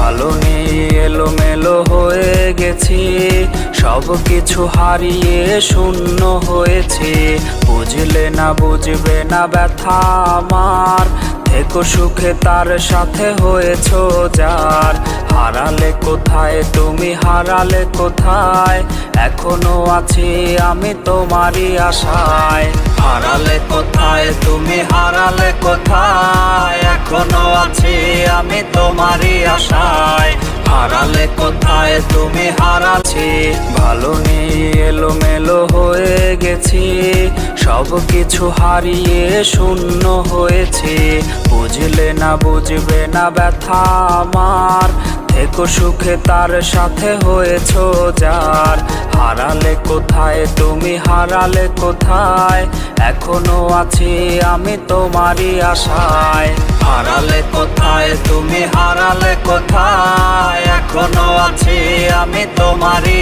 ভালো নেই, এলোমেলো হয়ে গেছি, সব কিছু হারিয়ে শূন্য হয়েছি। বুঝলে না, বুঝবে না ব্যথা আমার, থেকো সুখে তার সাথে হয়েছো যার। হারালে কোথায় তুমি, হারালে কোথায়, এখনো আছি আমি তোমারই আশায়। হারালে কোথায় তুমি, হারালে কোথায়, এখনো আছি আমি তোমারই আশায়। হারালে কোথায় তুমি, হারাছি। ভালো নেই, এলোমেলো হয়ে গেছি, সব কিছু হারিয়ে শূন্য হয়েছি। বুঝলে না, বুঝবে না ব্যথা আমার, থেকো সুখে তার সাথে হয়েছো যার। হারালে কোথায় তুমি, হারালে কোথায়, এখনো আছি আমি তোমারই আশায়। হারালে কোথায় তুমি, হারালে কোথায়, এখনো আছি আমি তোমারই